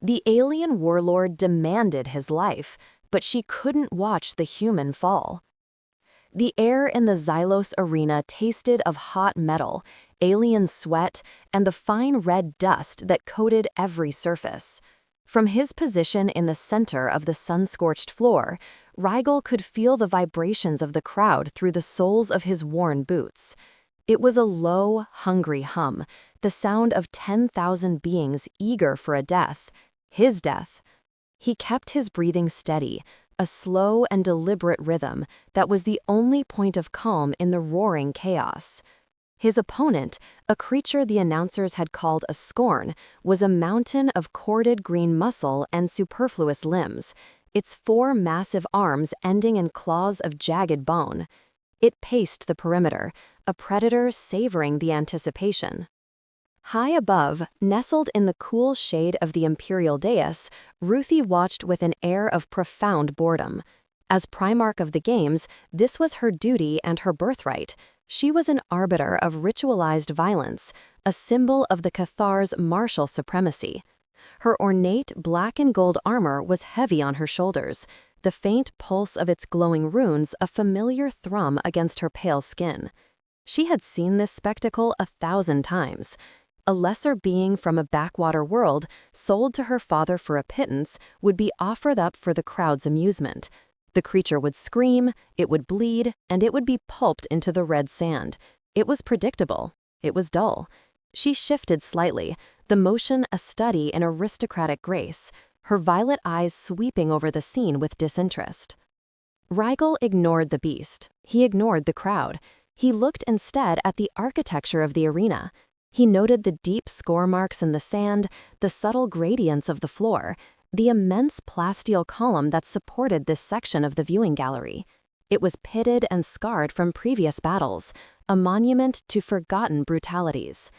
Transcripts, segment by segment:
The alien warlord demanded his life, but she couldn't watch the human fall. The air in the Xylos arena tasted of hot metal, alien sweat, and the fine red dust that coated every surface. From his position in the center of the sun-scorched floor, Rigel could feel the vibrations of the crowd through the soles of his worn boots. It was a low, hungry hum, the sound of 10,000 beings eager for a death, his death. He kept his breathing steady, a slow and deliberate rhythm that was the only point of calm in the roaring chaos. His opponent, a creature the announcers had called a scorn, was a mountain of corded green muscle and superfluous limbs, its 4 massive arms ending in claws of jagged bone. It paced the perimeter, a predator savoring the anticipation. High above, nestled in the cool shade of the imperial dais, Ruthie watched with an air of profound boredom. As Primarch of the Games, this was her duty and her birthright. She was an arbiter of ritualized violence, a symbol of the Cathar's martial supremacy. Her ornate black and gold armor was heavy on her shoulders, the faint pulse of its glowing runes a familiar thrum against her pale skin. She had seen this spectacle 1,000 times. A lesser being from a backwater world, sold to her father for a pittance, would be offered up for the crowd's amusement. The creature would scream, it would bleed, and it would be pulped into the red sand. It was predictable. It was dull. She shifted slightly, the motion a study in aristocratic grace, her violet eyes sweeping over the scene with disinterest. Rigel ignored the beast. He ignored the crowd. He looked instead at the architecture of the arena. He noted the deep score marks in the sand, the subtle gradients of the floor, the immense plasteel column that supported this section of the viewing gallery. It was pitted and scarred from previous battles, a monument to forgotten brutalities.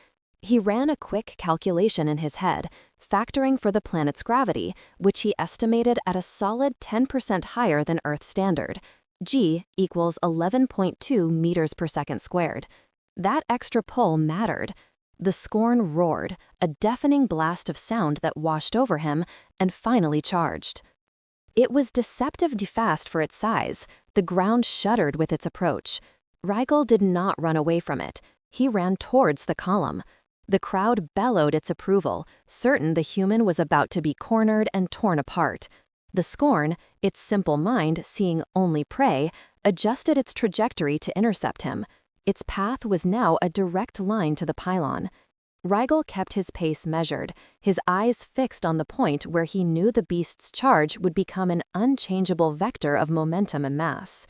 He ran a quick calculation in his head, factoring for the planet's gravity, which he estimated at a solid 10% higher than Earth standard. G equals 11.2 meters per second squared. That extra pull mattered. The scorn roared, a deafening blast of sound that washed over him and finally charged. It was deceptively fast for its size. The ground shuddered with its approach. Rigel did not run away from it. He ran towards the column. The crowd bellowed its approval, certain the human was about to be cornered and torn apart. The scorn, its simple mind seeing only prey, adjusted its trajectory to intercept him. Its path was now a direct line to the pylon. Rigel kept his pace measured, his eyes fixed on the point where he knew the beast's charge would become an unchangeable vector of momentum and mass.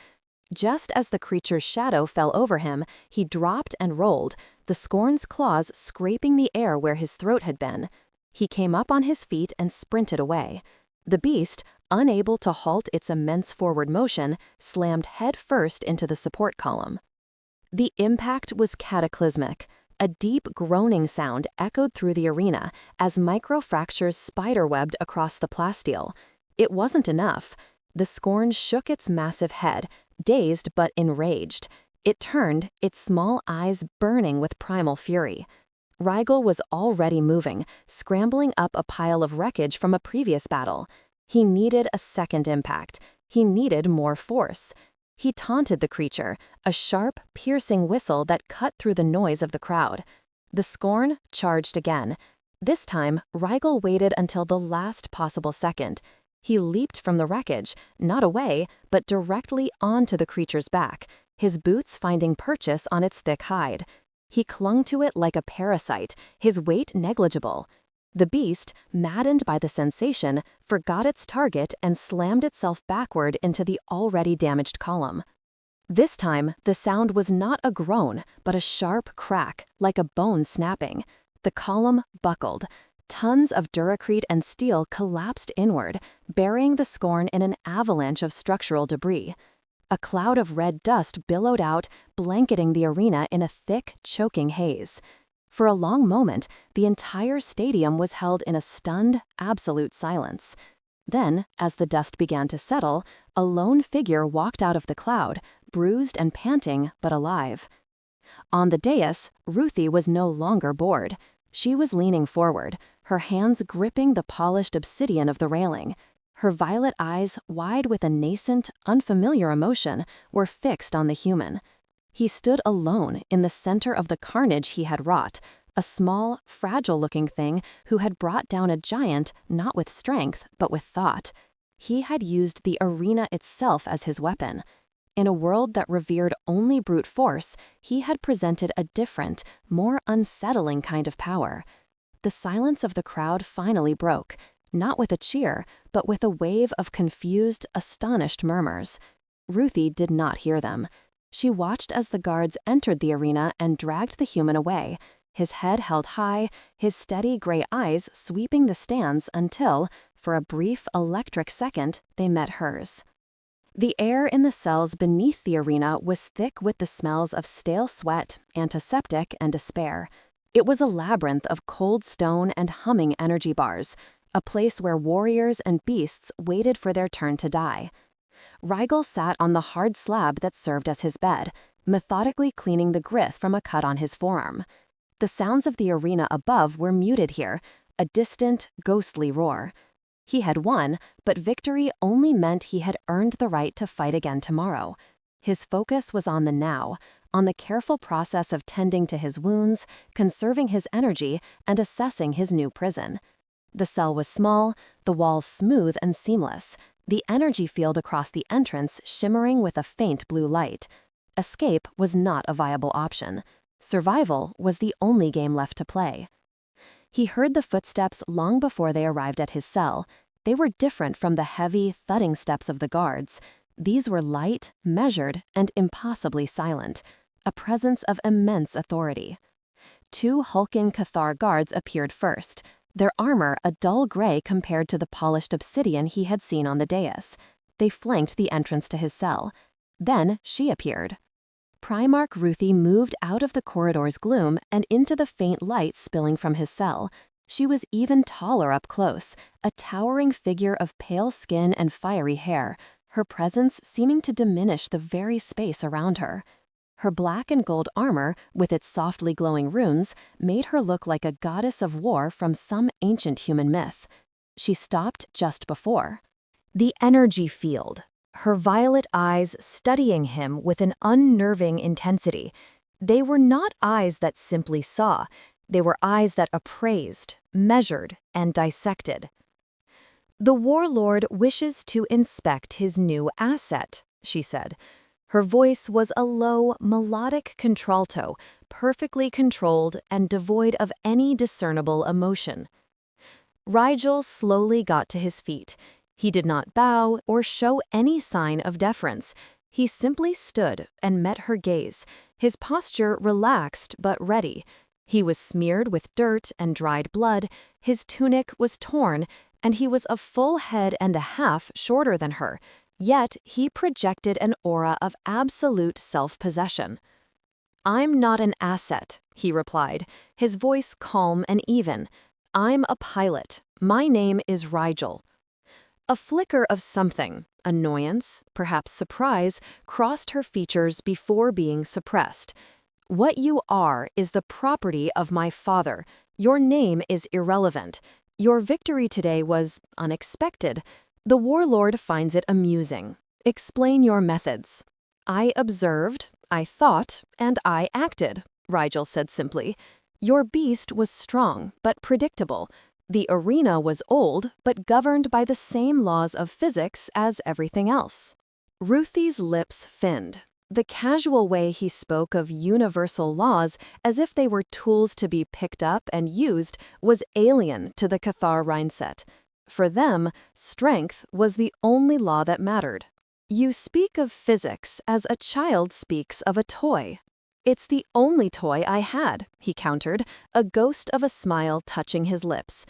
Just as the creature's shadow fell over him, he dropped and rolled, the scorn's claws scraping the air where his throat had been. He came up on his feet and sprinted away. The beast, unable to halt its immense forward motion, slammed head-first into the support column. The impact was cataclysmic. A deep groaning sound echoed through the arena as microfractures spiderwebbed across the plasteel. It wasn't enough. The scorn shook its massive head, dazed but enraged. It turned, its small eyes burning with primal fury. Rigel was already moving, scrambling up a pile of wreckage from a previous battle. He needed a second impact. He needed more force. He taunted the creature, a sharp, piercing whistle that cut through the noise of the crowd. The scorn charged again. This time, Rigel waited until the last possible second. He leaped from the wreckage, not away, but directly onto the creature's back, his boots finding purchase on its thick hide. He clung to it like a parasite, his weight negligible. The beast, maddened by the sensation, forgot its target and slammed itself backward into the already damaged column. This time, the sound was not a groan, but a sharp crack, like a bone snapping. The column buckled. Tons of duracrete and steel collapsed inward, burying the scorn in an avalanche of structural debris. A cloud of red dust billowed out, blanketing the arena in a thick, choking haze. For a long moment, the entire stadium was held in a stunned, absolute silence. Then, as the dust began to settle, a lone figure walked out of the cloud, bruised and panting, but alive. On the dais, Ruthie was no longer bored. She was leaning forward, her hands gripping the polished obsidian of the railing. Her violet eyes, wide with a nascent, unfamiliar emotion, were fixed on the human. He stood alone in the center of the carnage he had wrought, a small, fragile-looking thing who had brought down a giant not with strength, but with thought. He had used the arena itself as his weapon. In a world that revered only brute force, he had presented a different, more unsettling kind of power. The silence of the crowd finally broke, not with a cheer, but with a wave of confused, astonished murmurs. Ruthie did not hear them. She watched as the guards entered the arena and dragged the human away, his head held high, his steady gray eyes sweeping the stands until, for a brief electric second, they met hers. The air in the cells beneath the arena was thick with the smells of stale sweat, antiseptic, and despair. It was a labyrinth of cold stone and humming energy bars, a place where warriors and beasts waited for their turn to die. Rigel sat on the hard slab that served as his bed, methodically cleaning the grist from a cut on his forearm. The sounds of the arena above were muted here, a distant, ghostly roar. He had won, but victory only meant he had earned the right to fight again tomorrow. His focus was on the now, on the careful process of tending to his wounds, conserving his energy, and assessing his new prison. The cell was small, the walls smooth and seamless, the energy field across the entrance shimmering with a faint blue light. Escape was not a viable option. Survival was the only game left to play. He heard the footsteps long before they arrived at his cell. They were different from the heavy, thudding steps of the guards. These were light, measured, and impossibly silent, a presence of immense authority. 2 hulking Cathar guards appeared first, their armor a dull gray compared to the polished obsidian he had seen on the dais. They flanked the entrance to his cell. Then she appeared. Primarch Ruthie moved out of the corridor's gloom and into the faint light spilling from his cell. She was even taller up close, a towering figure of pale skin and fiery hair, her presence seeming to diminish the very space around her. Her black and gold armor, with its softly glowing runes, made her look like a goddess of war from some ancient human myth. She stopped just before. The energy field. Her violet eyes studying him with an unnerving intensity. They were not eyes that simply saw. They were eyes that appraised, measured, and dissected. "The Warlord wishes to inspect his new asset," she said. Her voice was a low, melodic contralto, perfectly controlled and devoid of any discernible emotion. Rigel slowly got to his feet. He did not bow or show any sign of deference. He simply stood and met her gaze, his posture relaxed but ready. He was smeared with dirt and dried blood, his tunic was torn, and he was a full head and a half shorter than her, yet he projected an aura of absolute self-possession. "I'm not an asset," he replied, his voice calm and even. "I'm a pilot. My name is Rigel." A flicker of something, annoyance, perhaps surprise, crossed her features before being suppressed. "What you are is the property of my father. Your name is irrelevant. Your victory today was unexpected. The Warlord finds it amusing. Explain your methods." "I observed, I thought, and I acted," Rigel said simply. "Your beast was strong, but predictable. The arena was old, but governed by the same laws of physics as everything else." Ruthie's lips thinned. The casual way he spoke of universal laws, as if they were tools to be picked up and used, was alien to the Cathar mindset. For them, strength was the only law that mattered. "You speak of physics as a child speaks of a toy." "It's the only toy I had," he countered, a ghost of a smile touching his lips.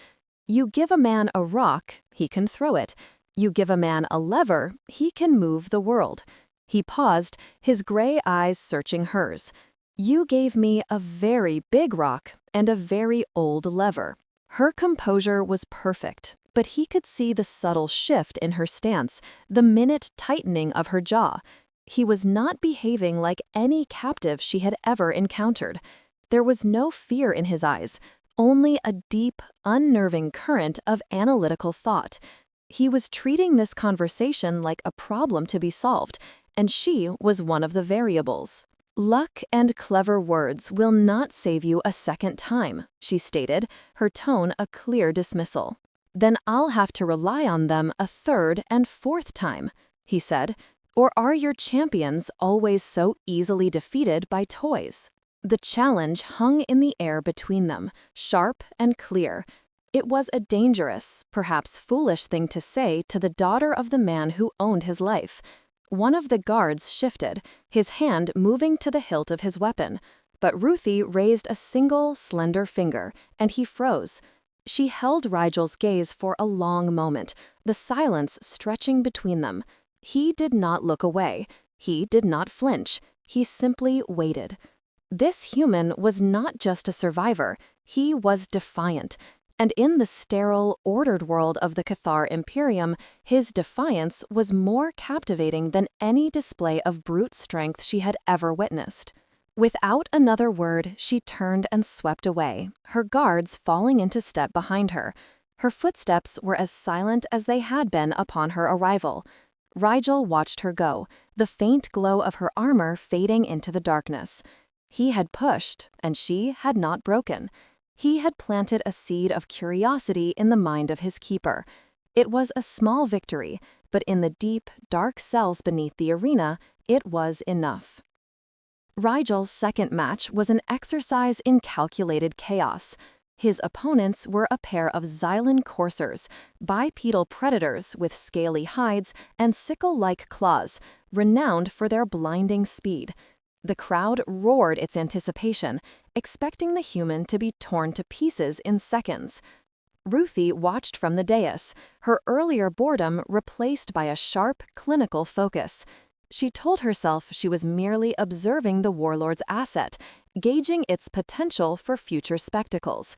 "You give a man a rock, he can throw it. You give a man a lever, he can move the world." He paused, his gray eyes searching hers. "You gave me a very big rock and a very old lever." Her composure was perfect, but he could see the subtle shift in her stance, the minute tightening of her jaw. He was not behaving like any captive she had ever encountered. There was no fear in his eyes, only a deep, unnerving current of analytical thought. He was treating this conversation like a problem to be solved, and she was one of the variables. "Luck and clever words will not save you a second time," she stated, her tone a clear dismissal. "Then I'll have to rely on them a third and fourth time," he said. "Or are your champions always so easily defeated by toys?" The challenge hung in the air between them, sharp and clear. It was a dangerous, perhaps foolish thing to say to the daughter of the man who owned his life. One of the guards shifted, his hand moving to the hilt of his weapon, but Ruthie raised a single, slender finger, and he froze. She held Rigel's gaze for a long moment, the silence stretching between them. He did not look away. He did not flinch. He simply waited. This human was not just a survivor, he was defiant. And in the sterile, ordered world of the Cathar Imperium, his defiance was more captivating than any display of brute strength she had ever witnessed. Without another word, she turned and swept away, her guards falling into step behind her. Her footsteps were as silent as they had been upon her arrival. Rigel watched her go, the faint glow of her armor fading into the darkness. He had pushed, and she had not broken. He had planted a seed of curiosity in the mind of his keeper. It was a small victory, but in the deep, dark cells beneath the arena, it was enough. Rigel's second match was an exercise in calculated chaos. His opponents were a pair of Xylan coursers, bipedal predators with scaly hides and sickle-like claws, renowned for their blinding speed. The crowd roared its anticipation, expecting the human to be torn to pieces in seconds. Ruthie watched from the dais, her earlier boredom replaced by a sharp, clinical focus. She told herself she was merely observing the Warlord's asset, gauging its potential for future spectacles.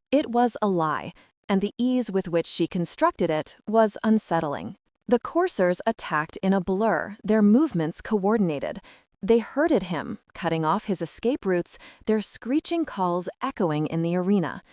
It was a lie, and the ease with which she constructed it was unsettling. The coursers attacked in a blur, their movements coordinated. They herded him, cutting off his escape routes, their screeching calls echoing in the arena.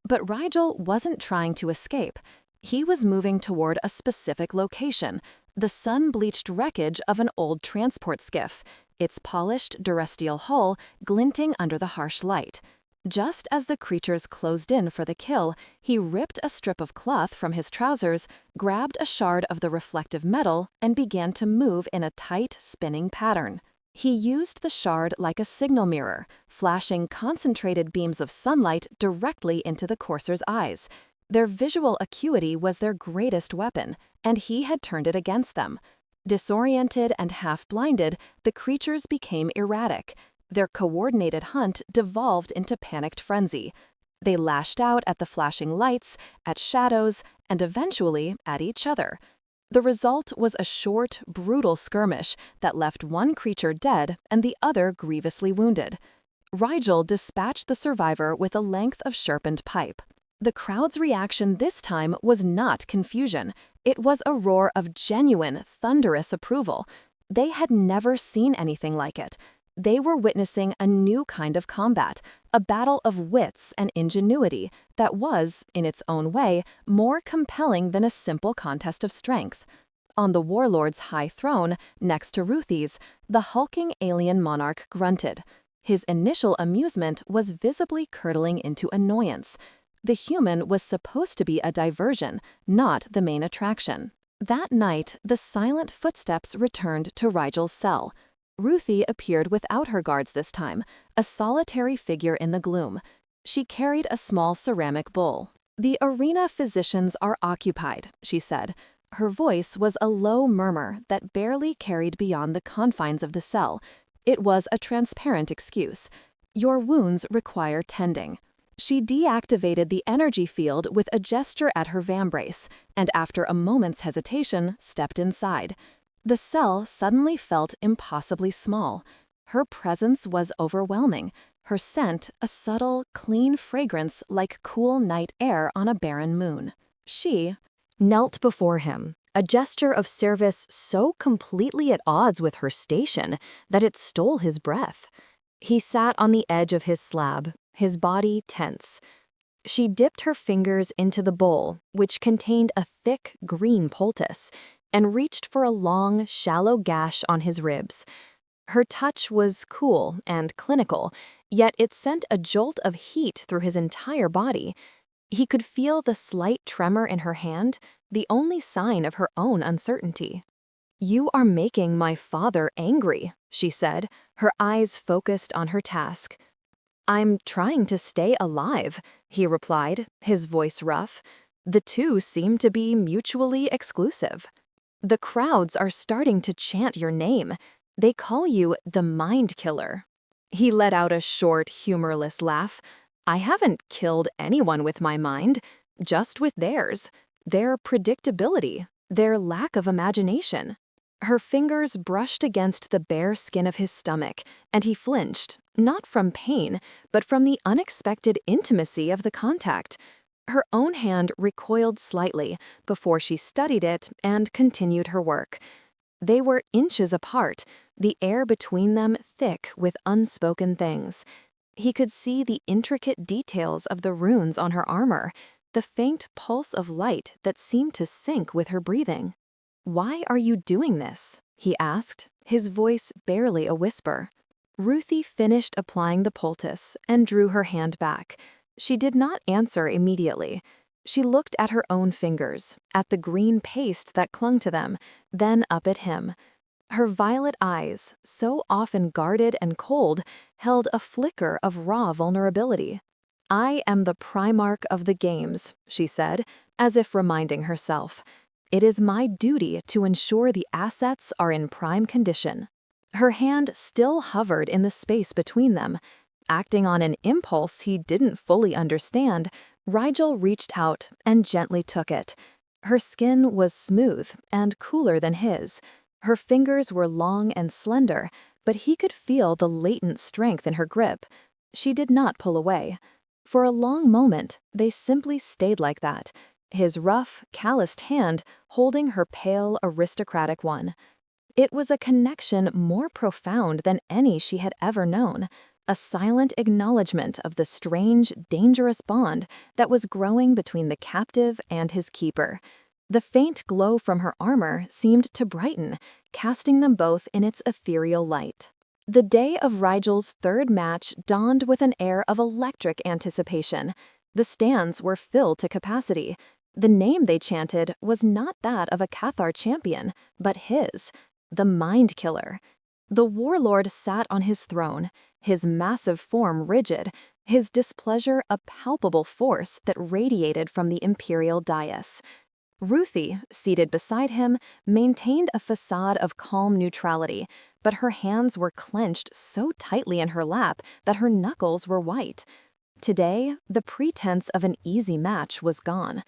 But Rigel wasn't trying to escape. He was moving toward a specific location, the sun-bleached wreckage of an old transport skiff, its polished durestial hull glinting under the harsh light. Just as the creatures closed in for the kill, he ripped a strip of cloth from his trousers, grabbed a shard of the reflective metal, and began to move in a tight, spinning pattern. He used the shard like a signal mirror, flashing concentrated beams of sunlight directly into the courser's eyes. Their visual acuity was their greatest weapon, and he had turned it against them. Disoriented and half-blinded, the creatures became erratic. Their coordinated hunt devolved into panicked frenzy. They lashed out at the flashing lights, at shadows, and eventually at each other. The result was a short, brutal skirmish that left one creature dead and the other grievously wounded. Rigel dispatched the survivor with a length of sharpened pipe. The crowd's reaction this time was not confusion. It was a roar of genuine, thunderous approval. They had never seen anything like it. They were witnessing a new kind of combat, a battle of wits and ingenuity that was, in its own way, more compelling than a simple contest of strength. On the Warlord's high throne, next to Ruthie's, the hulking alien monarch grunted. His initial amusement was visibly curdling into annoyance. The human was supposed to be a diversion, not the main attraction. That night, the silent footsteps returned to Rigel's cell. Ruthie appeared without her guards this time, a solitary figure in the gloom. She carried a small ceramic bowl. "The arena physicians are occupied," she said. Her voice was a low murmur that barely carried beyond the confines of the cell. It was a transparent excuse. "Your wounds require tending." She deactivated the energy field with a gesture at her vambrace, and after a moment's hesitation, stepped inside. The cell suddenly felt impossibly small. Her presence was overwhelming, her scent a subtle, clean fragrance like cool night air on a barren moon. She knelt before him, a gesture of service so completely at odds with her station that it stole his breath. He sat on the edge of his slab, his body tense. She dipped her fingers into the bowl, which contained a thick green poultice, and reached for a long, shallow gash on his ribs. Her touch was cool and clinical, yet it sent a jolt of heat through his entire body. He could feel the slight tremor in her hand, the only sign of her own uncertainty. "You are making my father angry," she said, her eyes focused on her task. "I'm trying to stay alive," he replied, his voice rough. "The two seem to be mutually exclusive. The crowds are starting to chant your name. They call you the Mind Killer." He let out a short, humorless laugh. "I haven't killed anyone with my mind, just with theirs. Their predictability, their lack of imagination." Her fingers brushed against the bare skin of his stomach, and he flinched, not from pain, but from the unexpected intimacy of the contact. Her own hand recoiled slightly before she studied it and continued her work. They were inches apart, the air between them thick with unspoken things. He could see the intricate details of the runes on her armor, the faint pulse of light that seemed to sync with her breathing. "Why are you doing this?" he asked, his voice barely a whisper. Ruthie finished applying the poultice and drew her hand back. She did not answer immediately. She looked at her own fingers, at the green paste that clung to them, then up at him. Her violet eyes, so often guarded and cold, held a flicker of raw vulnerability. "I am the Primarch of the Games," she said, as if reminding herself. "It is my duty to ensure the assets are in prime condition." Her hand still hovered in the space between them. Acting on an impulse he didn't fully understand, Rigel reached out and gently took it. Her skin was smooth and cooler than his. Her fingers were long and slender, but he could feel the latent strength in her grip. She did not pull away. For a long moment, they simply stayed like that, his rough, calloused hand holding her pale, aristocratic one. It was a connection more profound than any she had ever known, a silent acknowledgement of the strange, dangerous bond that was growing between the captive and his keeper. The faint glow from her armor seemed to brighten, casting them both in its ethereal light. The day of Rigel's third match dawned with an air of electric anticipation. The stands were filled to capacity. The name they chanted was not that of a Cathar champion, but his, the Mind Killer. The Warlord sat on his throne, his massive form rigid, his displeasure a palpable force that radiated from the imperial dais. Ruthie, seated beside him, maintained a facade of calm neutrality, but her hands were clenched so tightly in her lap that her knuckles were white. Today, the pretense of an easy match was gone.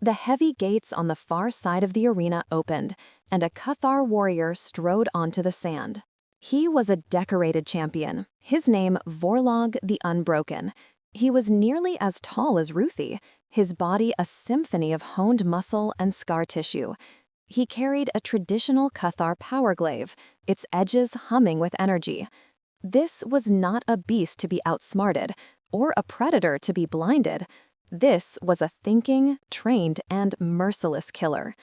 The heavy gates on the far side of the arena opened, and a Cathar warrior strode onto the sand. He was a decorated champion, his name Warlord the Unbroken. He was nearly as tall as Ruthie, his body a symphony of honed muscle and scar tissue. He carried a traditional Cathar power glaive, its edges humming with energy. This was not a beast to be outsmarted, or a predator to be blinded. This was a thinking, trained, and merciless killer.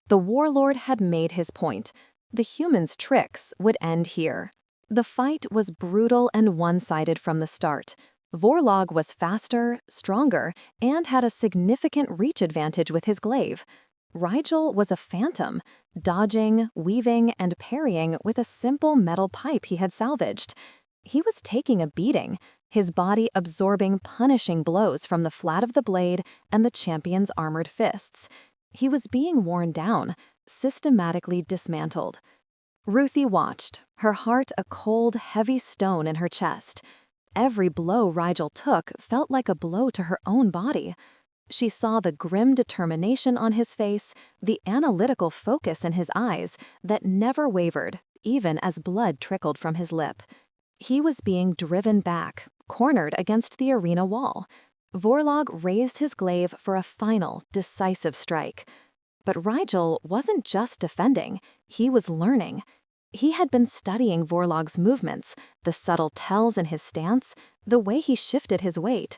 The Warlord had made his point. The humans' tricks would end here. The fight was brutal and one-sided from the start. Warlord was faster, stronger, and had a significant reach advantage with his glaive. Rigel was a phantom, dodging, weaving, and parrying with a simple metal pipe he had salvaged. He was taking a beating, his body absorbing punishing blows from the flat of the blade and the champion's armored fists. He was being worn down, systematically dismantled. Ruthie watched, her heart a cold, heavy stone in her chest. Every blow Rigel took felt like a blow to her own body. She saw the grim determination on his face, the analytical focus in his eyes that never wavered, even as blood trickled from his lip. He was being driven back, cornered against the arena wall. Warlord raised his glaive for a final, decisive strike. But Rigel wasn't just defending, he was learning. He had been studying Warlord's movements, the subtle tells in his stance, the way he shifted his weight.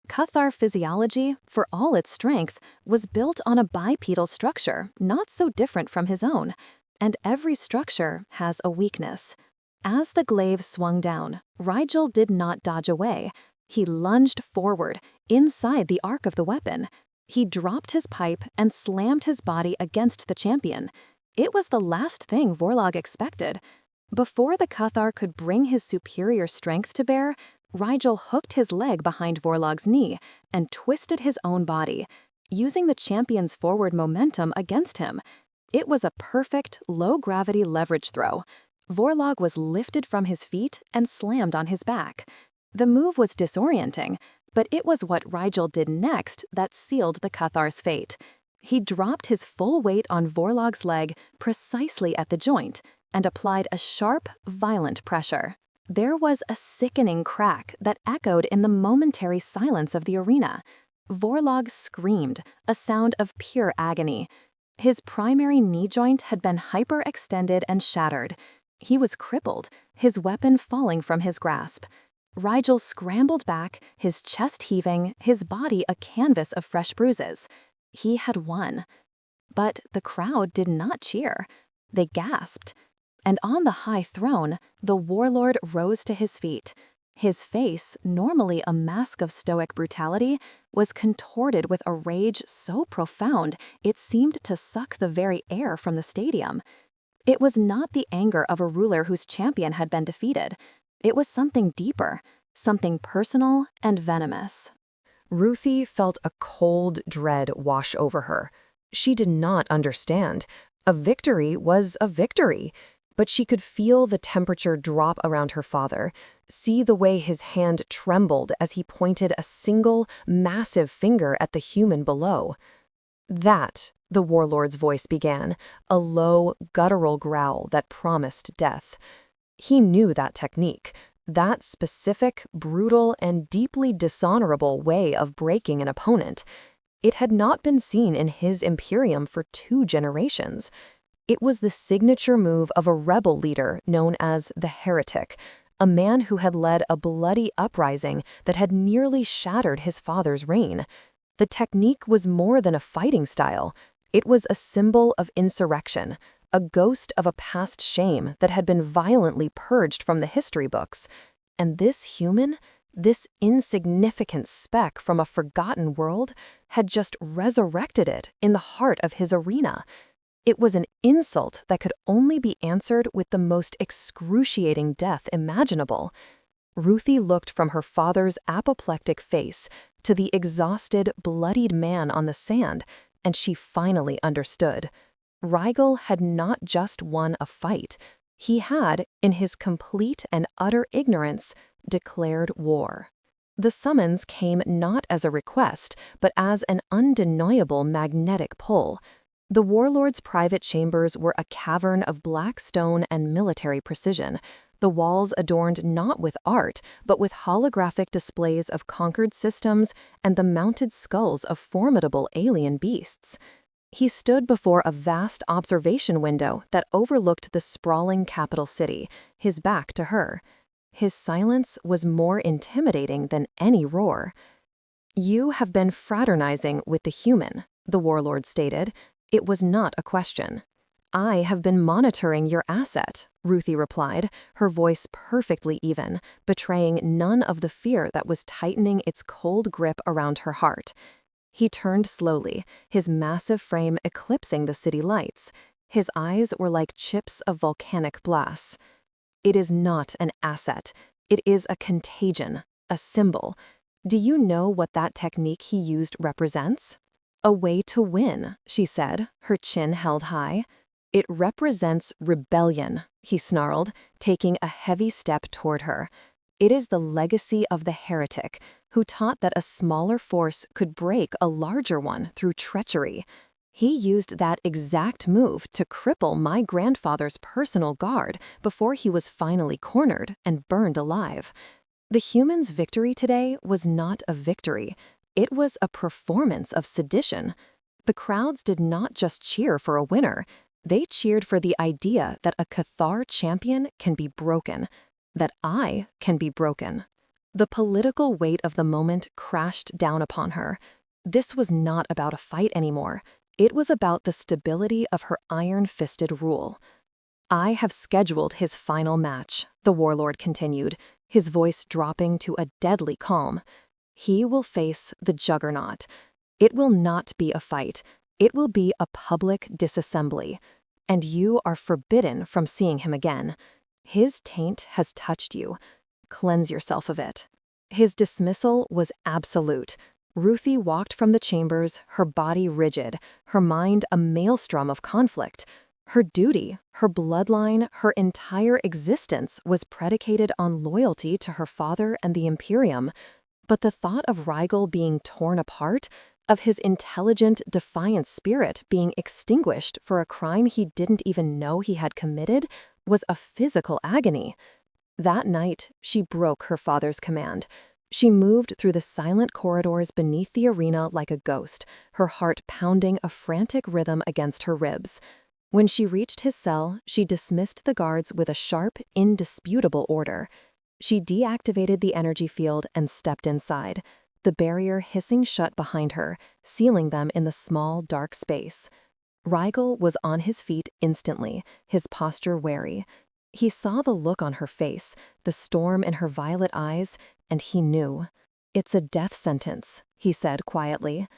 Cathar physiology, for all its strength, was built on a bipedal structure not so different from his own, and every structure has a weakness. As the glaive swung down, Rigel did not dodge away. He lunged forward, inside the arc of the weapon. He dropped his pipe and slammed his body against the champion. It was the last thing Vorlog expected. Before the Cathar could bring his superior strength to bear, Rigel hooked his leg behind Vorlog's knee and twisted his own body, using the champion's forward momentum against him. It was a perfect, low-gravity leverage throw. Vorlog was lifted from his feet and slammed on his back. The move was disorienting, but it was what Rigel did next that sealed the Cathar's fate. He dropped his full weight on Vorlog's leg precisely at the joint and applied a sharp, violent pressure. There was a sickening crack that echoed in the momentary silence of the arena. Vorlog screamed, a sound of pure agony. His primary knee joint had been hyperextended and shattered. He was crippled, his weapon falling from his grasp. Rigel scrambled back, his chest heaving, his body a canvas of fresh bruises. He had won. But the crowd did not cheer. They gasped. And on the high throne, the warlord rose to his feet. His face, normally a mask of stoic brutality, was contorted with a rage so profound it seemed to suck the very air from the stadium. It was not the anger of a ruler whose champion had been defeated. It was something deeper, something personal and venomous. Ruthie felt a cold dread wash over her. She did not understand. A victory was a victory. But she could feel the temperature drop around her father, see the way his hand trembled as he pointed a single, massive finger at the human below. That, the warlord's voice began, a low, guttural growl that promised death. He knew that technique, that specific, brutal, and deeply dishonorable way of breaking an opponent. It had not been seen in his imperium for 2 generations. It was the signature move of a rebel leader known as the Heretic, a man who had led a bloody uprising that had nearly shattered his father's reign. The technique was more than a fighting style. It was a symbol of insurrection, a ghost of a past shame that had been violently purged from the history books. And this human, this insignificant speck from a forgotten world, had just resurrected it in the heart of his arena. It was an insult that could only be answered with the most excruciating death imaginable. Ruthie looked from her father's apoplectic face to the exhausted, bloodied man on the sand, and she finally understood. Rigel had not just won a fight. He had, in his complete and utter ignorance, declared war. The summons came not as a request, but as an undeniable magnetic pull. The warlord's private chambers were a cavern of black stone and military precision, the walls adorned not with art, but with holographic displays of conquered systems and the mounted skulls of formidable alien beasts. He stood before a vast observation window that overlooked the sprawling capital city, his back to her. His silence was more intimidating than any roar. "You have been fraternizing with the human," the warlord stated. It was not a question. "I have been monitoring your asset," Ruthie replied, her voice perfectly even, betraying none of the fear that was tightening its cold grip around her heart. He turned slowly, his massive frame eclipsing the city lights. His eyes were like chips of volcanic glass. "It is not an asset. It is a contagion, a symbol. Do you know what that technique he used represents?" "A way to win," she said, her chin held high. "It represents rebellion," he snarled, taking a heavy step toward her. "It is the legacy of the heretic, who taught that a smaller force could break a larger one through treachery. He used that exact move to cripple my grandfather's personal guard before he was finally cornered and burned alive. The human's victory today was not a victory. It was a performance of sedition. The crowds did not just cheer for a winner. They cheered for the idea that a Cathar champion can be broken, that I can be broken. The political weight of the moment crashed down upon her. This was not about a fight anymore. It was about the stability of her iron-fisted rule. "I have scheduled his final match," the warlord continued, his voice dropping to a deadly calm. "He will face the Juggernaut. It will not be a fight. It will be a public disassembly. And you are forbidden from seeing him again. His taint has touched you. Cleanse yourself of it." His dismissal was absolute. Ruthie walked from the chambers, her body rigid, her mind a maelstrom of conflict. Her duty, her bloodline, her entire existence was predicated on loyalty to her father and the Imperium. But the thought of Rigel being torn apart, of his intelligent, defiant spirit being extinguished for a crime he didn't even know he had committed, was a physical agony. That night, she broke her father's command. She moved through the silent corridors beneath the arena like a ghost, her heart pounding a frantic rhythm against her ribs. When she reached his cell, she dismissed the guards with a sharp, indisputable order. She deactivated the energy field and stepped inside, the barrier hissing shut behind her, sealing them in the small, dark space. Rigel was on his feet instantly, his posture wary. He saw the look on her face, the storm in her violet eyes, and he knew. "It's a death sentence," he said quietly.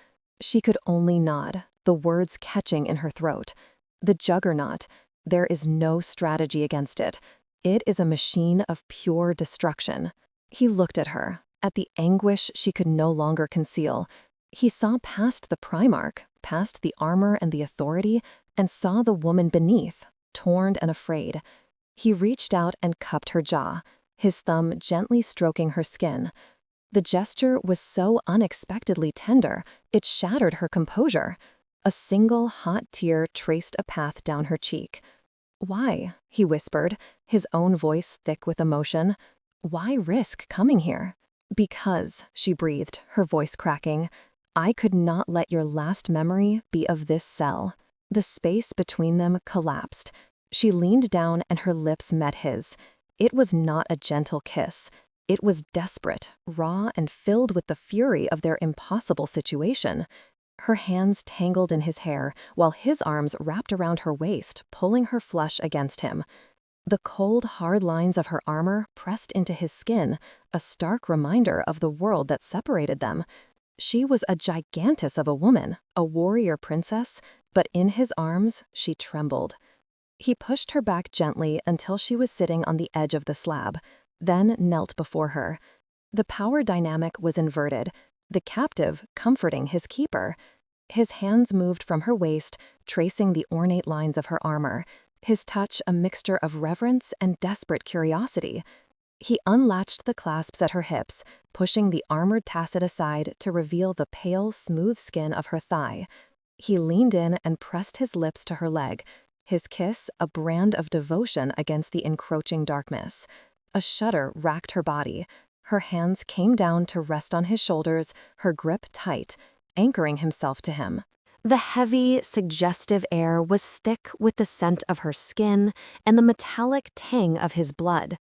She could only nod, the words catching in her throat. "The Juggernaut. There is no strategy against it. It is a machine of pure destruction." He looked at her, at the anguish she could no longer conceal. He saw past the Primarch, past the armor and the authority, and saw the woman beneath, torn and afraid. He reached out and cupped her jaw, his thumb gently stroking her skin. The gesture was so unexpectedly tender, it shattered her composure. A single hot tear traced a path down her cheek. "Why?" he whispered, his own voice thick with emotion. "Why risk coming here?" "Because," she breathed, her voice cracking, "I could not let your last memory be of this cell." The space between them collapsed. She leaned down and her lips met his. It was not a gentle kiss. It was desperate, raw, and filled with the fury of their impossible situation. Her hands tangled in his hair, while his arms wrapped around her waist, pulling her flush against him. The cold, hard lines of her armor pressed into his skin, a stark reminder of the world that separated them. She was a gigantus of a woman, a warrior princess, but in his arms she trembled. He pushed her back gently until she was sitting on the edge of the slab, then knelt before her. The power dynamic was inverted, the captive comforting his keeper. His hands moved from her waist, tracing the ornate lines of her armor, his touch a mixture of reverence and desperate curiosity. He unlatched the clasps at her hips, pushing the armored tassel aside to reveal the pale, smooth skin of her thigh. He leaned in and pressed his lips to her leg, his kiss a brand of devotion against the encroaching darkness. A shudder racked her body. Her hands came down to rest on his shoulders, her grip tight, anchoring himself to him. The heavy, suggestive air was thick with the scent of her skin and the metallic tang of his blood.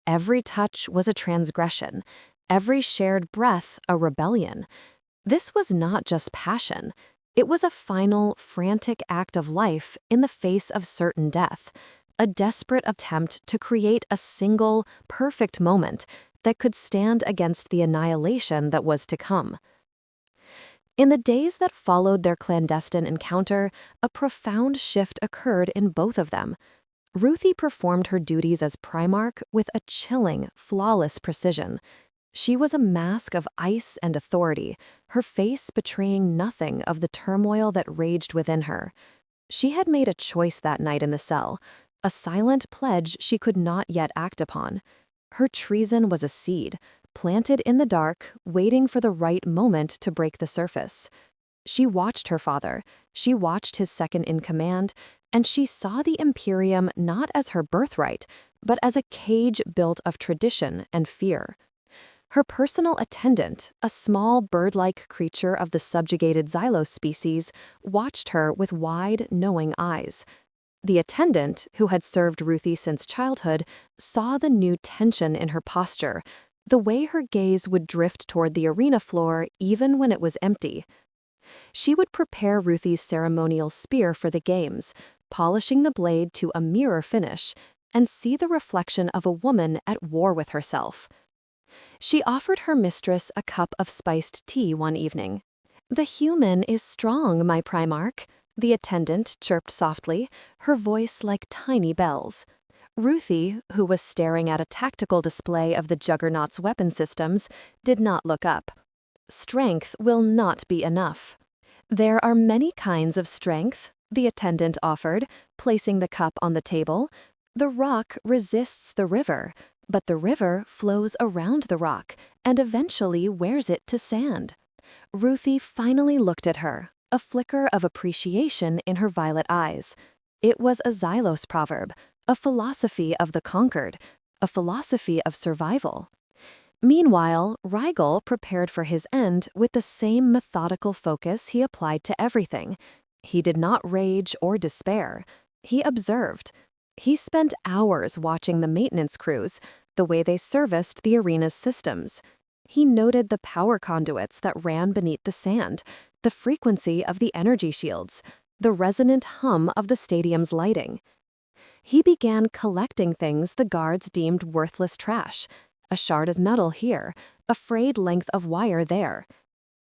Every touch was a transgression, every shared breath a rebellion. This was not just passion. It was a final, frantic act of life in the face of certain death, a desperate attempt to create a single, perfect moment that could stand against the annihilation that was to come. In the days that followed their clandestine encounter, a profound shift occurred in both of them. Ruthie performed her duties as Primarch with a chilling, flawless precision. She was a mask of ice and authority, her face betraying nothing of the turmoil that raged within her. She had made a choice that night in the cell, a silent pledge she could not yet act upon. Her treason was a seed, planted in the dark, waiting for the right moment to break the surface. She watched her father, she watched his second-in-command, and she saw the Imperium not as her birthright, but as a cage built of tradition and fear. Her personal attendant, a small bird-like creature of the subjugated Xylos species, watched her with wide, knowing eyes. The attendant, who had served Ruthie since childhood, saw the new tension in her posture, the way her gaze would drift toward the arena floor even when it was empty. She would prepare Ruthie's ceremonial spear for the games, polishing the blade to a mirror finish, and see the reflection of a woman at war with herself. She offered her mistress a cup of spiced tea one evening. "The human is strong, my Primarch," the attendant chirped softly, her voice like tiny bells. Ruthie, who was staring at a tactical display of the Juggernaut's weapon systems, did not look up. "Strength will not be enough." "There are many kinds of strength," the attendant offered, placing the cup on the table. "The rock resists the river, but the river flows around the rock and eventually wears it to sand." Ruthie finally looked at her, a flicker of appreciation in her violet eyes. It was a Xylos proverb, a philosophy of the conquered, a philosophy of survival. Meanwhile, Rigel prepared for his end with the same methodical focus he applied to everything. He did not rage or despair. He observed. He spent hours watching the maintenance crews, the way they serviced the arena's systems. He noted the power conduits that ran beneath the sand, the frequency of the energy shields, the resonant hum of the stadium's lighting. He began collecting things the guards deemed worthless trash, a shard of metal here, a frayed length of wire there.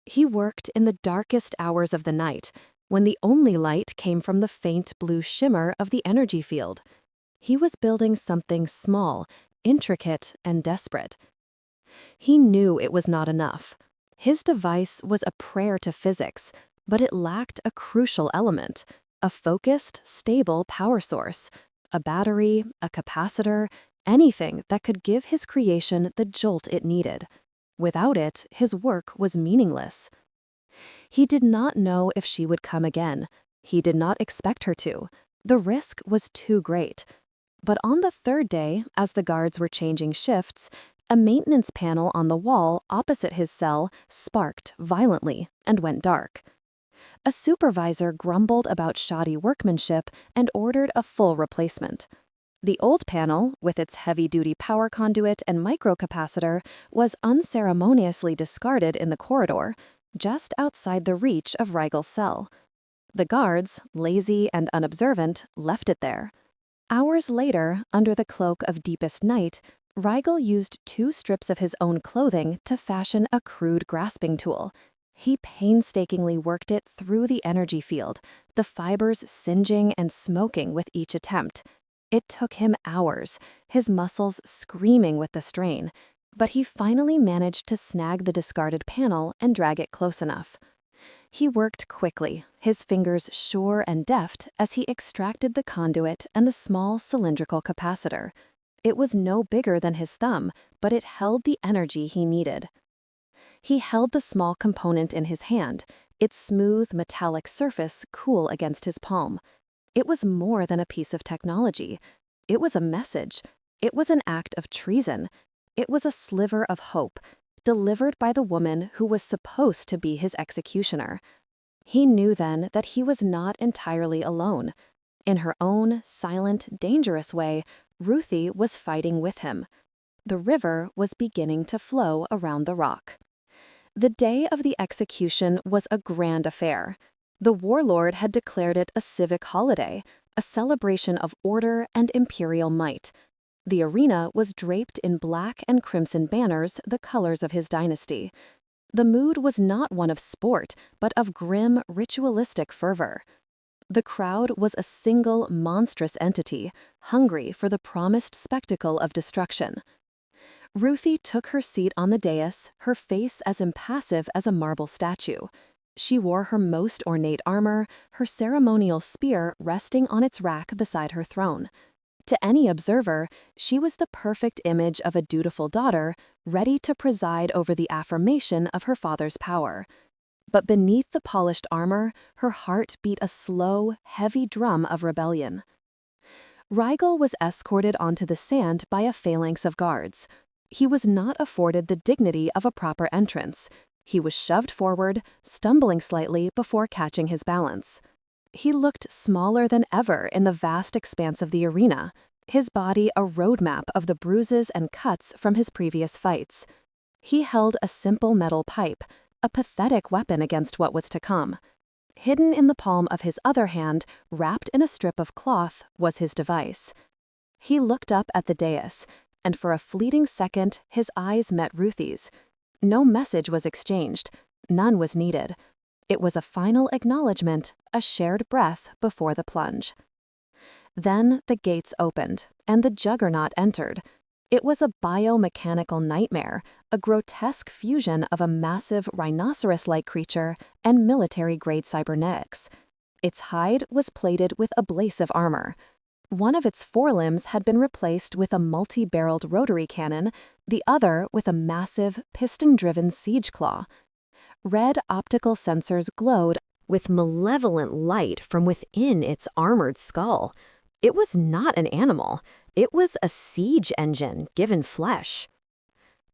He worked in the darkest hours of the night, when the only light came from the faint blue shimmer of the energy field. He was building something small, intricate, and desperate. He knew it was not enough. His device was a prayer to physics, but it lacked a crucial element, a focused, stable power source, a battery, a capacitor, anything that could give his creation the jolt it needed. Without it, his work was meaningless. He did not know if she would come again. He did not expect her to. The risk was too great. But on the third day, as the guards were changing shifts, a maintenance panel on the wall opposite his cell sparked violently and went dark. A supervisor grumbled about shoddy workmanship and ordered a full replacement. The old panel, with its heavy-duty power conduit and microcapacitor, was unceremoniously discarded in the corridor, just outside the reach of Rigel's cell. The guards, lazy and unobservant, left it there. Hours later, under the cloak of deepest night, Rigel used 2 strips of his own clothing to fashion a crude grasping tool. He painstakingly worked it through the energy field, the fibers singeing and smoking with each attempt. It took him hours, his muscles screaming with the strain, but he finally managed to snag the discarded panel and drag it close enough. He worked quickly, his fingers sure and deft as he extracted the conduit and the small cylindrical capacitor. It was no bigger than his thumb, but it held the energy he needed. He held the small component in his hand, its smooth metallic surface cool against his palm. It was more than a piece of technology. It was a message. It was an act of treason. It was a sliver of hope, delivered by the woman who was supposed to be his executioner. He knew then that he was not entirely alone. In her own silent, dangerous way, Ruthie was fighting with him. The river was beginning to flow around the rock. The day of the execution was a grand affair. The Warlord had declared it a civic holiday, a celebration of order and imperial might. The arena was draped in black and crimson banners, the colors of his dynasty. The mood was not one of sport, but of grim, ritualistic fervor. The crowd was a single, monstrous entity, hungry for the promised spectacle of destruction. Ruthie took her seat on the dais, her face as impassive as a marble statue. She wore her most ornate armor, her ceremonial spear resting on its rack beside her throne. To any observer, she was the perfect image of a dutiful daughter, ready to preside over the affirmation of her father's power. But beneath the polished armor, her heart beat a slow, heavy drum of rebellion. Rigel was escorted onto the sand by a phalanx of guards. He was not afforded the dignity of a proper entrance. He was shoved forward, stumbling slightly before catching his balance. He looked smaller than ever in the vast expanse of the arena. his body a roadmap of the bruises and cuts from his previous fights. He held a simple metal pipe, a pathetic weapon against what was to come. Hidden in the palm of his other hand, wrapped in a strip of cloth, was his device. He looked up at the dais, and for a fleeting second his eyes met Ruthie's. No message was exchanged, none was needed. It was a final acknowledgement, a shared breath before the plunge. Then the gates opened, and the Juggernaut entered. It was a biomechanical nightmare, a grotesque fusion of a massive rhinoceros-like creature and military-grade cybernetics. Its hide was plated with abrasive armor. One of its forelimbs had been replaced with a multi-barreled rotary cannon, the other with a massive, piston-driven siege claw. Red optical sensors glowed with malevolent light from within its armored skull. It was not an animal. It was a siege engine given flesh.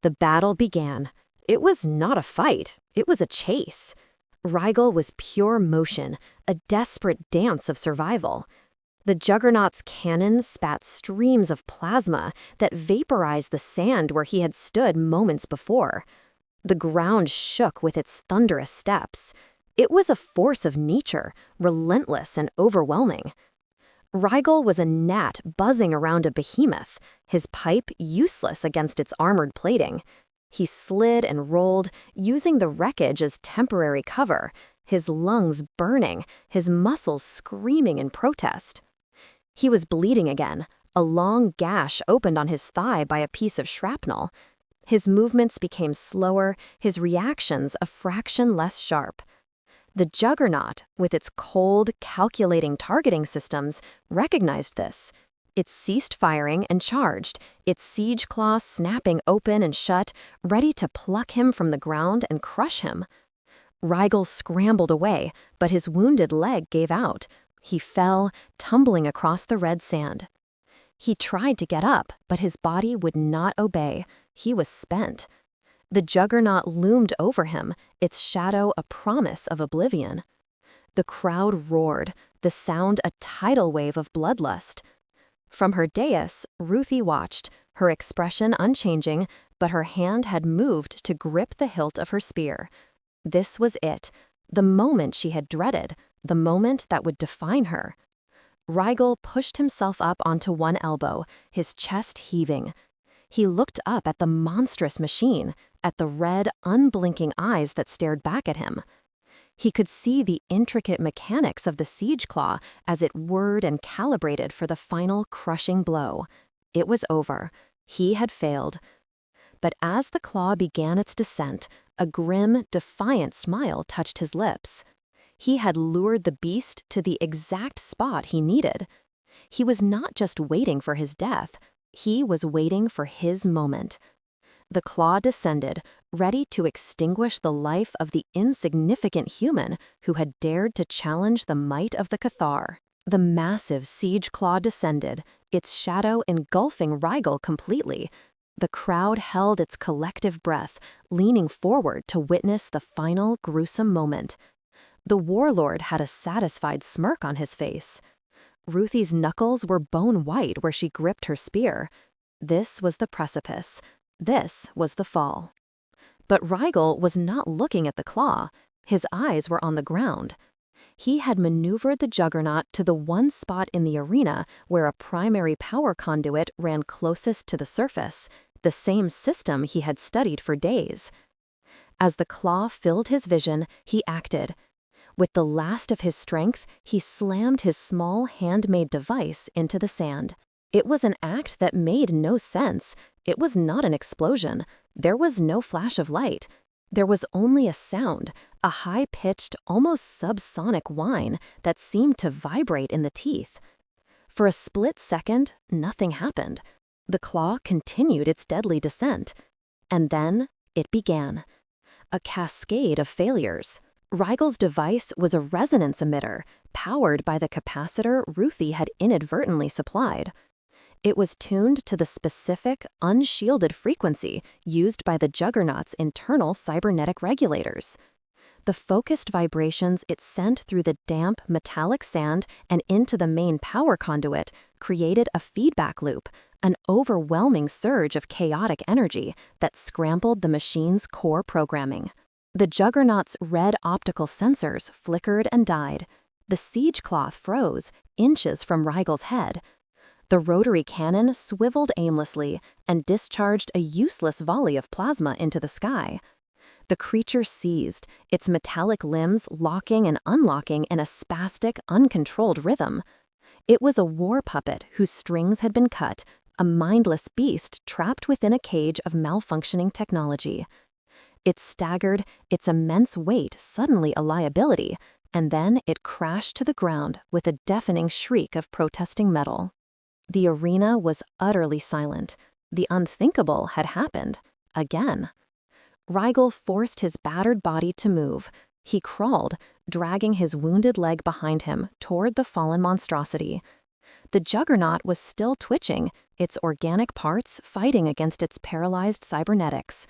The battle began. It was not a fight. It was a chase. Rigel was pure motion, a desperate dance of survival. The Juggernaut's cannon spat streams of plasma that vaporized the sand where he had stood moments before. The ground shook with its thunderous steps. It was a force of nature, relentless and overwhelming. Rigel was a gnat buzzing around a behemoth, his pipe useless against its armored plating. He slid and rolled, using the wreckage as temporary cover, his lungs burning, his muscles screaming in protest. He was bleeding again. A long gash opened on his thigh by a piece of shrapnel. His movements became slower, his reactions a fraction less sharp. The Juggernaut, with its cold, calculating targeting systems, recognized this. It ceased firing and charged, its siege claw snapping open and shut, ready to pluck him from the ground and crush him. Rigel scrambled away, but his wounded leg gave out. He fell, tumbling across the red sand. He tried to get up, but his body would not obey. He was spent. The Juggernaut loomed over him, its shadow a promise of oblivion. The crowd roared, the sound a tidal wave of bloodlust. From her dais, Ruthie watched, her expression unchanging, but her hand had moved to grip the hilt of her spear. This was it, the moment she had dreaded, the moment that would define her. Rigel pushed himself up onto one elbow, his chest heaving. He looked up at the monstrous machine, at the red, unblinking eyes that stared back at him. He could see the intricate mechanics of the siege claw as it whirred and calibrated for the final crushing blow. It was over. He had failed. But as the claw began its descent, a grim, defiant smile touched his lips. He had lured the beast to the exact spot he needed. He was not just waiting for his death. He was waiting for his moment. The claw descended, ready to extinguish the life of the insignificant human who had dared to challenge the might of the Cathar. The massive siege claw descended, its shadow engulfing Rigel completely. The crowd held its collective breath, leaning forward to witness the final gruesome moment. The Warlord had a satisfied smirk on his face. Ruthie's knuckles were bone white where she gripped her spear. This was the precipice. This was the fall. But Rigel was not looking at the claw. His eyes were on the ground. He had maneuvered the Juggernaut to the one spot in the arena where a primary power conduit ran closest to the surface, the same system he had studied for days. As the claw filled his vision, he acted. With the last of his strength, he slammed his small handmade device into the sand. It was an act that made no sense. It was not an explosion. There was no flash of light. There was only a sound, a high-pitched, almost subsonic whine that seemed to vibrate in the teeth. For a split second, nothing happened. The claw continued its deadly descent. And then it began. A cascade of failures. Rigel's device was a resonance emitter, powered by the capacitor Ruthie had inadvertently supplied. It was tuned to the specific, unshielded frequency used by the Juggernaut's internal cybernetic regulators. The focused vibrations it sent through the damp, metallic sand and into the main power conduit created a feedback loop, an overwhelming surge of chaotic energy that scrambled the machine's core programming. The Juggernaut's red optical sensors flickered and died. The siege cloth froze, inches from Rigel's head. The rotary cannon swiveled aimlessly and discharged a useless volley of plasma into the sky. The creature seized, its metallic limbs locking and unlocking in a spastic, uncontrolled rhythm. It was a war puppet whose strings had been cut, a mindless beast trapped within a cage of malfunctioning technology. It staggered, its immense weight suddenly a liability, and then it crashed to the ground with a deafening shriek of protesting metal. The arena was utterly silent. The unthinkable had happened. Again. Rigel forced his battered body to move. He crawled, dragging his wounded leg behind him toward the fallen monstrosity. The Juggernaut was still twitching, its organic parts fighting against its paralyzed cybernetics.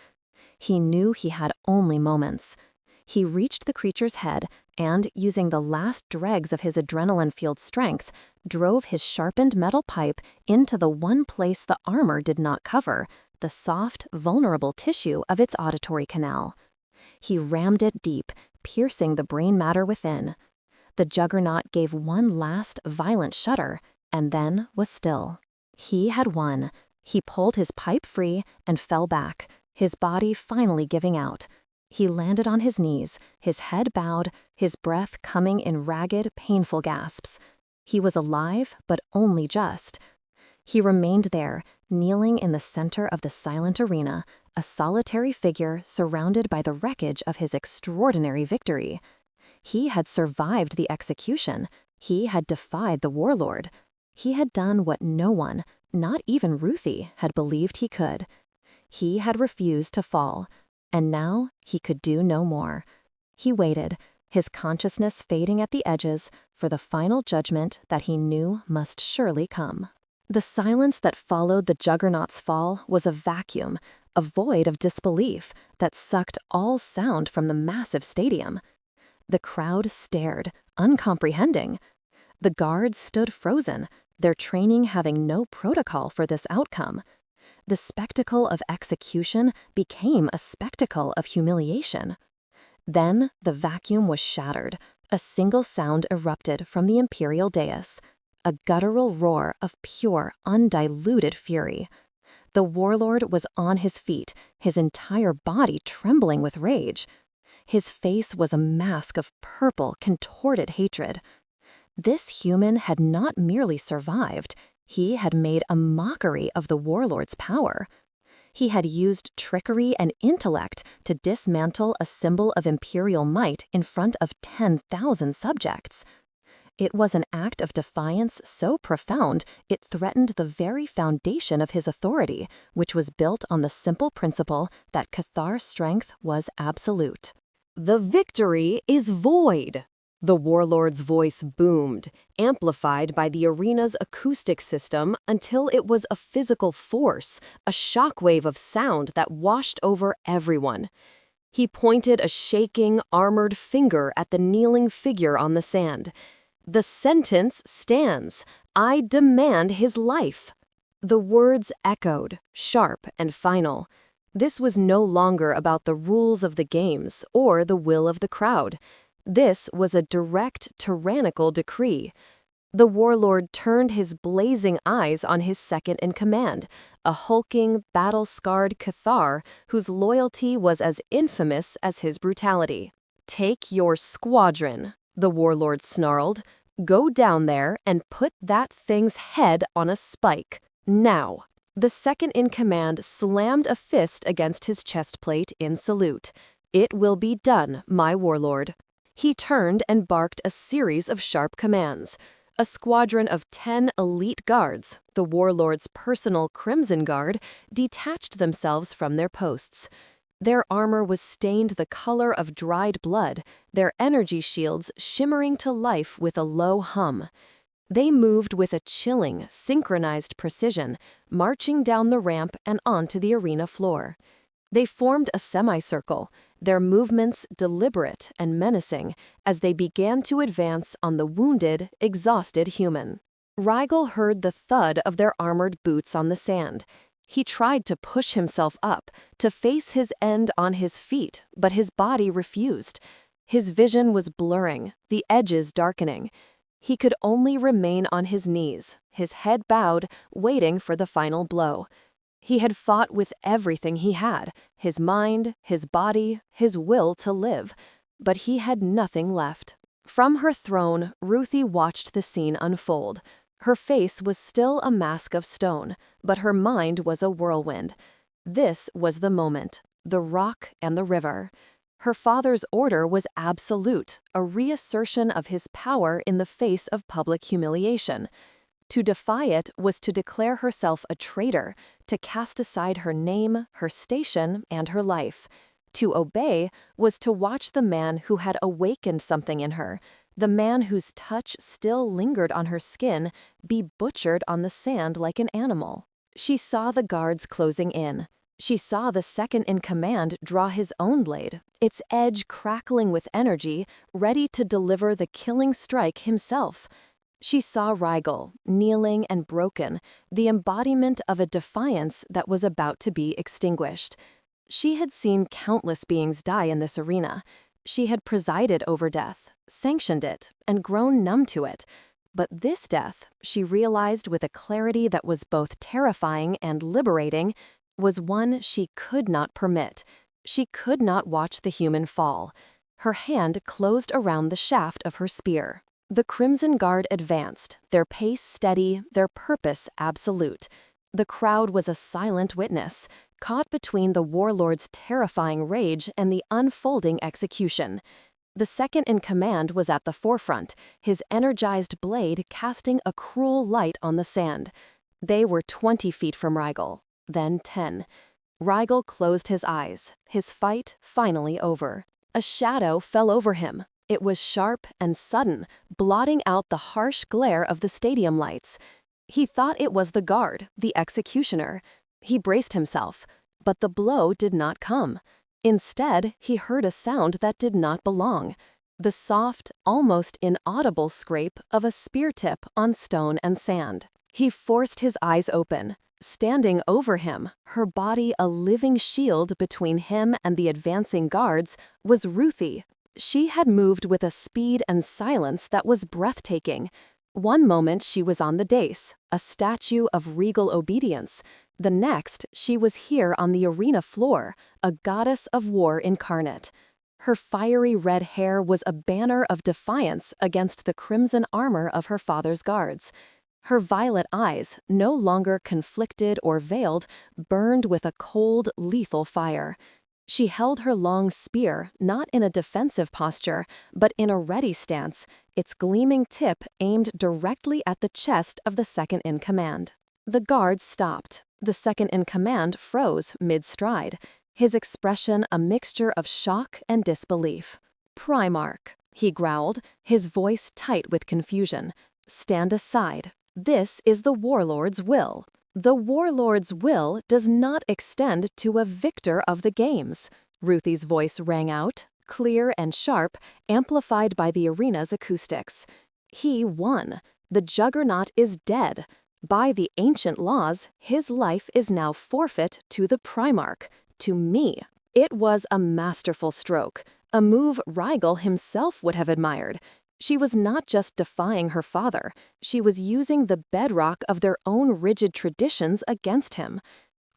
He knew he had only moments. He reached the creature's head and, using the last dregs of his adrenaline-fueled strength, drove his sharpened metal pipe into the one place the armor did not cover, the soft, vulnerable tissue of its auditory canal. He rammed it deep, piercing the brain matter within. The Juggernaut gave one last, violent shudder, and then was still. He had won. He pulled his pipe free and fell back, his body finally giving out. He landed on his knees, his head bowed, his breath coming in ragged, painful gasps. He was alive, but only just. He remained there, kneeling in the center of the silent arena, a solitary figure surrounded by the wreckage of his extraordinary victory. He had survived the execution. He had defied the Warlord. He had done what no one, not even Ruthie, had believed he could. He had refused to fall, and now he could do no more. He waited, his consciousness fading at the edges, for the final judgment that he knew must surely come. The silence that followed the Juggernaut's fall was a vacuum, a void of disbelief that sucked all sound from the massive stadium. The crowd stared, uncomprehending. The guards stood frozen, their training having no protocol for this outcome. The spectacle of execution became a spectacle of humiliation. Then the vacuum was shattered. A single sound erupted from the imperial dais, a guttural roar of pure, undiluted fury. The Warlord was on his feet, his entire body trembling with rage. His face was a mask of purple, contorted hatred. This human had not merely survived, he had made a mockery of the Warlord's power. He had used trickery and intellect to dismantle a symbol of imperial might in front of 10,000 subjects. It was an act of defiance so profound it threatened the very foundation of his authority, which was built on the simple principle that Cathar's strength was absolute. The victory is void. The Warlord's voice boomed, amplified by the arena's acoustic system until it was a physical force, a shockwave of sound that washed over everyone. He pointed a shaking, armored finger at the kneeling figure on the sand. The sentence stands. I demand his life. The words echoed, sharp and final. This was no longer about the rules of the games or the will of the crowd. This was a direct, tyrannical decree. The Warlord turned his blazing eyes on his second-in-command, a hulking, battle-scarred Cathar whose loyalty was as infamous as his brutality. "Take your squadron," the Warlord snarled. "Go down there and put that thing's head on a spike. Now." The second-in-command slammed a fist against his chest plate in salute. "It will be done, my Warlord." He turned and barked a series of sharp commands. A squadron of 10 elite guards, the Warlord's personal Crimson Guard, detached themselves from their posts. Their armor was stained the color of dried blood, their energy shields shimmering to life with a low hum. They moved with a chilling, synchronized precision, marching down the ramp and onto the arena floor. They formed a semicircle, their movements deliberate and menacing as they began to advance on the wounded, exhausted human. Rigel heard the thud of their armored boots on the sand. He tried to push himself up, to face his end on his feet, but his body refused. His vision was blurring, the edges darkening. He could only remain on his knees, his head bowed, waiting for the final blow. He had fought with everything he had, his mind, his body, his will to live, but he had nothing left. From her throne, Ruthie watched the scene unfold. Her face was still a mask of stone, but her mind was a whirlwind. This was the moment, the rock and the river. Her father's order was absolute, a reassertion of his power in the face of public humiliation. To defy it was to declare herself a traitor, to cast aside her name, her station, and her life. To obey was to watch the man who had awakened something in her, the man whose touch still lingered on her skin, be butchered on the sand like an animal. She saw the guards closing in. She saw the second in command draw his own blade, its edge crackling with energy, ready to deliver the killing strike himself. She saw Rigel, kneeling and broken, the embodiment of a defiance that was about to be extinguished. She had seen countless beings die in this arena. She had presided over death, sanctioned it, and grown numb to it. But this death, she realized with a clarity that was both terrifying and liberating, was one she could not permit. She could not watch the human fall. Her hand closed around the shaft of her spear. The Crimson Guard advanced, their pace steady, their purpose absolute. The crowd was a silent witness, caught between the warlord's terrifying rage and the unfolding execution. The second in command was at the forefront, his energized blade casting a cruel light on the sand. They were 20 feet from Rigel, then 10. Rigel closed his eyes, his fight finally over. A shadow fell over him. It was sharp and sudden, blotting out the harsh glare of the stadium lights. He thought it was the guard, the executioner. He braced himself, but the blow did not come. Instead, he heard a sound that did not belong. The soft, almost inaudible scrape of a spear tip on stone and sand. He forced his eyes open. Standing over him, her body a living shield between him and the advancing guards, was Ruthie. She had moved with a speed and silence that was breathtaking. One moment she was on the dais, a statue of regal obedience. The next, she was here on the arena floor, a goddess of war incarnate. Her fiery red hair was a banner of defiance against the crimson armor of her father's guards. Her violet eyes, no longer conflicted or veiled, burned with a cold, lethal fire. She held her long spear not in a defensive posture, but in a ready stance, its gleaming tip aimed directly at the chest of the second in command. The guards stopped. The second in command froze mid-stride, his expression a mixture of shock and disbelief. "Primarch," he growled, his voice tight with confusion. "Stand aside. This is the Warlord's will." "The Warlord's will does not extend to a victor of the games," Ruthie's voice rang out, clear and sharp, amplified by the arena's acoustics. "He won. The Juggernaut is dead. By the ancient laws, his life is now forfeit to the Primarch, to me." It was a masterful stroke, a move Rigel himself would have admired. She was not just defying her father, she was using the bedrock of their own rigid traditions against him.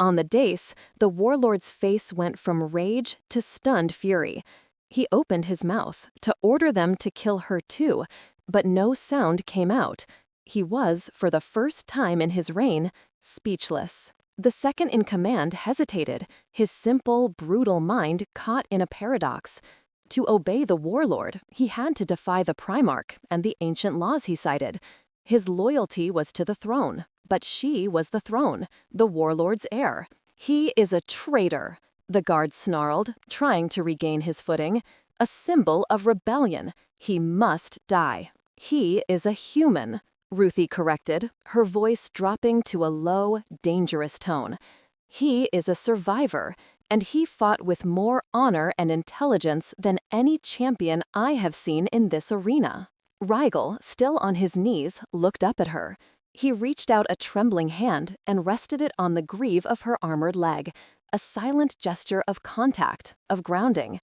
On the dais, the warlord's face went from rage to stunned fury. He opened his mouth to order them to kill her too, but no sound came out. He was, for the first time in his reign, speechless. The second in command hesitated, his simple, brutal mind caught in a paradox. To obey the warlord, he had to defy the Primarch and the ancient laws he cited. His loyalty was to the throne, but she was the throne, the warlord's heir. "He is a traitor," the guard snarled, trying to regain his footing. "A symbol of rebellion. He must die." "He is a human," Ruthie corrected, her voice dropping to a low, dangerous tone. "He is a survivor, and he fought with more honor and intelligence than any champion I have seen in this arena." Rigel, still on his knees, looked up at her. He reached out a trembling hand and rested it on the greave of her armored leg, a silent gesture of contact, of grounding.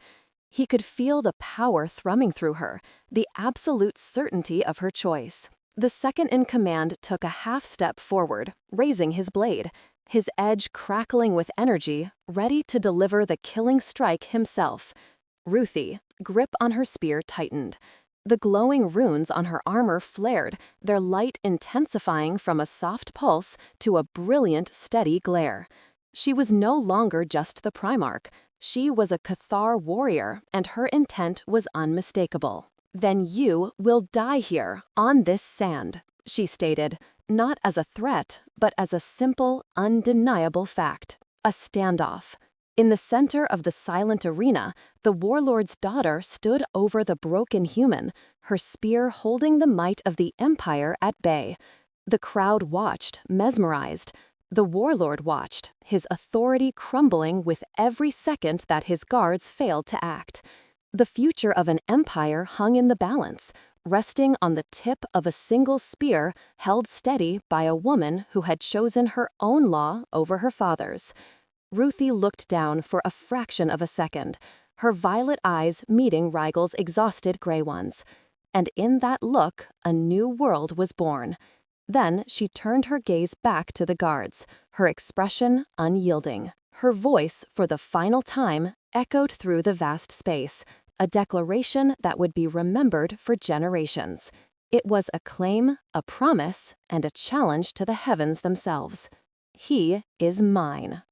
He could feel the power thrumming through her, the absolute certainty of her choice. The second in command took a half step forward, raising his blade, his edge crackling with energy, ready to deliver the killing strike himself. Ruthie, grip on her spear tightened. The glowing runes on her armor flared, their light intensifying from a soft pulse to a brilliant, steady glare. She was no longer just the Primarch. She was a Cathar warrior, and her intent was unmistakable. "Then you will die here, on this sand," she stated, not as a threat, but as a simple, undeniable fact. A standoff. In the center of the silent arena, the Warlord's daughter stood over the broken human, her spear holding the might of the Empire at bay. The crowd watched, mesmerized. The Warlord watched, his authority crumbling with every second that his guards failed to act. The future of an empire hung in the balance, resting on the tip of a single spear held steady by a woman who had chosen her own law over her father's. Ruthie looked down for a fraction of a second, her violet eyes meeting Rigel's exhausted gray ones. And in that look, a new world was born. Then she turned her gaze back to the guards, her expression unyielding. Her voice, for the final time, echoed through the vast space, a declaration that would be remembered for generations. It was a claim, a promise, and a challenge to the heavens themselves. "He is mine."